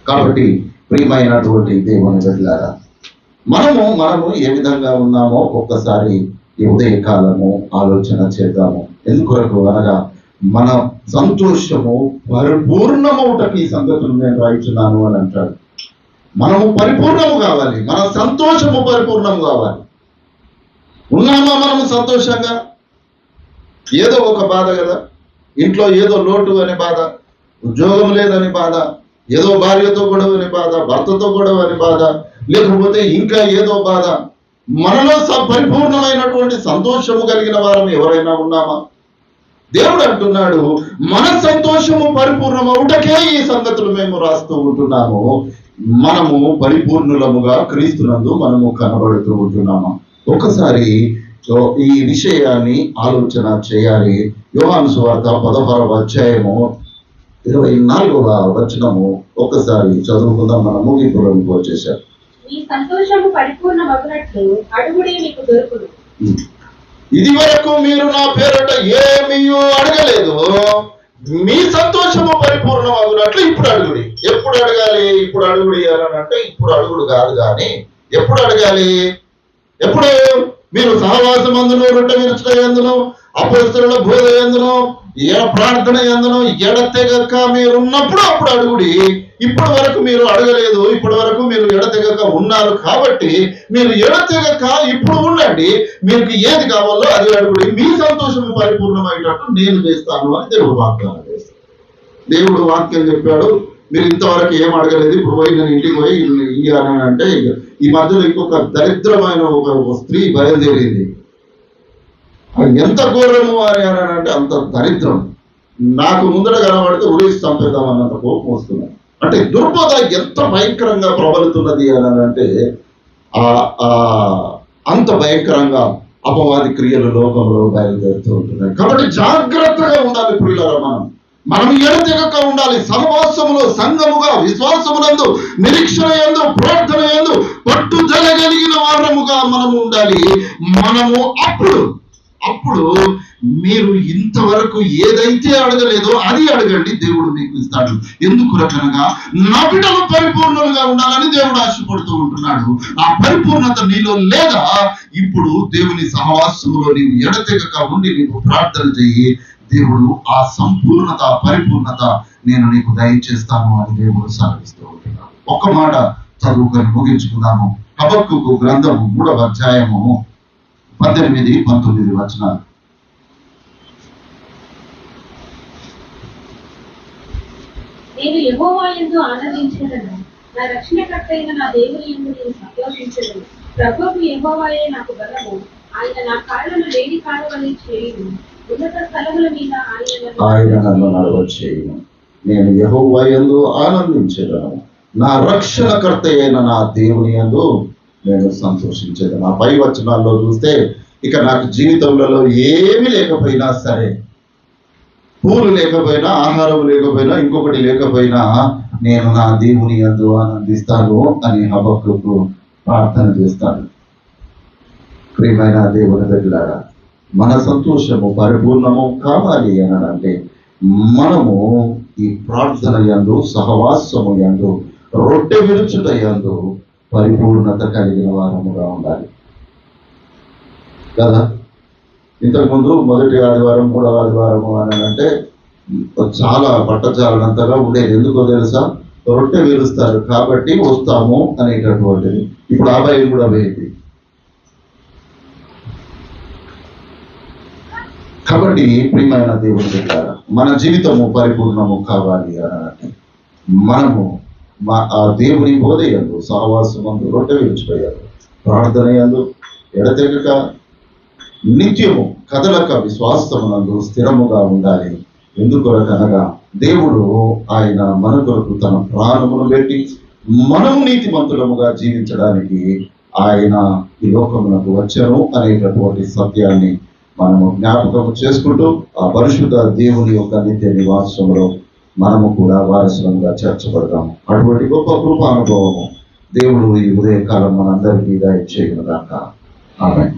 [SPEAKER 1] కాబట్టి ప్రియమైనటువంటి దేవుని బిడ్డలారా, మనము ఏ విధంగా ఉన్నామో ఒక్కసారి ఈ ఉదయకాలము ఆలోచన చేద్దాము. ఎందుకొరకు అనగా మన సంతోషము పరిపూర్ణమవుటకు ఈ సంగతులు నేను రాయించున్నాను అని అంటాడు. మనము పరిపూర్ణము కావాలి, మన సంతోషము పరిపూర్ణము కావాలి. ఉన్నామా మనము సంతోషంగా? ఏదో ఒక బాధ కదా, ఇంట్లో ఏదో లోటు అనే బాధ, ఉద్యోగం లేదని బాధ, ఏదో భార్యతో గొడవ అని బాధ, భర్తతో గొడవ అని బాధ, లేకపోతే ఇంకా ఏదో బాధ. మనలో పరిపూర్ణమైనటువంటి సంతోషము కలిగిన వారం ఎవరైనా ఉన్నామా? దేవుడు అంటున్నాడు, మన సంతోషము పరిపూర్ణమవుటకే ఈ సంగతులు మేము రాస్తూ ఉంటున్నాము. మనము పరిపూర్ణులముగా క్రీస్తునందు మనము కనబడుతూ ఉంటున్నాము. ఒకసారి ఈ విషయాన్ని ఆలోచన చేయాలి. యోహాను సువార్త 16వ అధ్యాయము 24వ వచనము ఒకసారి చదువుకుందాం. మన ముగింపులోకి వచ్చేసారు.
[SPEAKER 3] ఈ సంతోషము పరిపూర్ణమగునట్లు అడుగుడే మీకు దొరుకును.
[SPEAKER 1] ఇది వరకు మీరు నా పేరట ఏమీ అడగలేదు, మీ సంతోషము పరిపూర్ణమగునట్లు ఇప్పుడు అడుగుడి. ఎప్పుడు అడగాలి? ఇప్పుడు అడుగుడి అని అంటే ఇప్పుడు అడుగుడు కాదు, కానీ ఎప్పుడు అడగాలి? ఎప్పుడు? మీరు సహవాసం అందును, రొట్టె విరుచుట యందును, అపోస్తలుల బోధ యందును, ప్రార్థన యందును ఎడతెగక మీరున్నప్పుడు అప్పుడు అడుగుడి. ఇప్పటి వరకు మీరు అడగలేదు, ఇప్పటి వరకు మీరు ఎడతెగక ఉన్నారు. కాబట్టి మీరు ఎడతెగక ఇప్పుడు ఉండండి. మీకు ఏది కావాలో అది అడుగుడి. మీ సంతోషం పరిపూర్ణమయ్యేటట్టు నేను చేస్తాను అని దేవుడు వాగ్దానం చేస్తాడు. దేవుడు వాక్యం చెప్పాడు, మీరు ఇంతవరకు ఏం అడగలేదు, ఇప్పుడు పోయి నేను ఇంటికి పోయి ఇయ్యాలని అంటే, ఈ మధ్యలో ఇంకొక దరిద్రమైన ఒక స్త్రీ బయలుదేరింది. ఎంత ఘోరము అని అంటే అంత దరిద్రం. నాకు ముందర కనబడితే ఉరేసి చంపేద్దాం అన్నంత కోపం వస్తున్నాయి. అంటే దుర్బోధ ఎంత భయంకరంగా ప్రబలుతున్నది అని అంటే అంత భయంకరంగా అపవాది క్రియలు లోకంలో బయలుదేరుతూ ఉంటున్నాయి. కాబట్టి జాగ్రత్తగా ఉండాలి ప్రియులారా. మనం ఎడతెగక ఉండాలి. సహవాసములో సంఘముగా, విశ్వాసమునందు, నిరీక్షణ యందు, ప్రార్థన యందు పట్టుదల కలిగిన వారముగా మనము ఉండాలి. మనము అప్పుడు అప్పుడు మీరు ఇంతవరకు ఏదైతే అడగలేదో అది అడగండి, దేవుడు మీకు ఇస్తాడు. ఎందుకు రకనగా నా బిడ్డలు పరిపూర్ణంగా ఉండాలని దేవుడు ఆశపడుతూ ఉంటున్నాడు. ఆ పరిపూర్ణత నీలో లేదా? ఇప్పుడు దేవుని సహవాసములో నీవు ఎడతెగక ఉండి నీవు ప్రార్థన చెయ్యి. దేవుడు ఆ సంపూర్ణత, పరిపూర్ణత నేను నీకు దయచేస్తాను అని దేవుడు సాధిస్తూ ఉంటున్నాడు. ఒక్క మాట చదువుకొని ముగించుకుందాము. హబక్కూకు గ్రంథము 3వ అధ్యాయము 18, 19 వచనాలు.
[SPEAKER 3] నేను యెహోవా యందు ఆనందించెదను, నా రక్షణకర్త అయిన నా దేవుని యందు నేను సంతోషించెదను. ప్రభువు యెహోవాయే నాకు బలము, ఆయన నా కాళ్ళను వేడి కాలవలె చేయును, ఉన్నత స్థలముల మీద
[SPEAKER 1] ఆయన నన్ను నడవచేయును. నేను యెహోవా యందు ఆనందించెదను, నా రక్షణకర్త అయిన నా దేవుని యందు నేను సంతోషించేదను. ఆ పై వచనాల్లో చూస్తే ఇక నాకు జీవితంలో ఏమి లేకపోయినా సరే, పూలు లేకపోయినా, ఆహారం లేకపోయినా, ఇంకొకటి లేకపోయినా నేను నా దేవుని యందు ఆనందిస్తాను అని హబక్కూకు ప్రార్థన చేస్తాను. ప్రియమైన దేవుని బిడ్డలారా, మన సంతోషము పరిపూర్ణము కావాలి అనంటే మనము ఈ ప్రార్థన యందు, సహవాసము యందు, రొట్టె విరుచుట యందు పరిపూర్ణత కలిగిన వారముగా ఉండాలి కదా. ఇంతకుముందు మొదటి ఆదివారం, 3వ ఆదివారము అని అంటే చాలా పట్టచాలనంతగా ఉండేది. ఎందుకో తెలుసా? రొట్టె విరుస్తారు కాబట్టి వస్తాము అనేటటువంటిది. ఇప్పుడు ఆ భయం కూడా పోయింది. కాబట్టి ప్రియమైన దేవుని బిడ్డలారా, మన జీవితము పరిపూర్ణము కావాలి అనంటే మనము ఆ దేవుని బోధయందు, సహవాసమందు, రొట్టె విరుచుటయందు, ప్రార్థన యందు ఎడతెగక నిత్యము కదలక విశ్వాసమునందు స్థిరముగా ఉండాలి. ఎందుకొరకనగా దేవుడు ఆయన మన కొరకు తన ప్రాణమును పెట్టి మనము నీతిమంతులముగా జీవించడానికి ఆయన ఈ లోకమునకు వచ్చాను అనేటటువంటి సత్యాన్ని మనము జ్ఞాపకం చేసుకుంటూ ఆ పరిశుద్ధ దేవుని యొక్క నిత్య నివాసంలో మనము కూడా వారసులంగా చేర్చబడతాము. అటువంటి గొప్ప కృప అనుభవము దేవుడు ఈ ఉదయకాలం మనందరికీ దయచేయును గాక. ఆమేన్.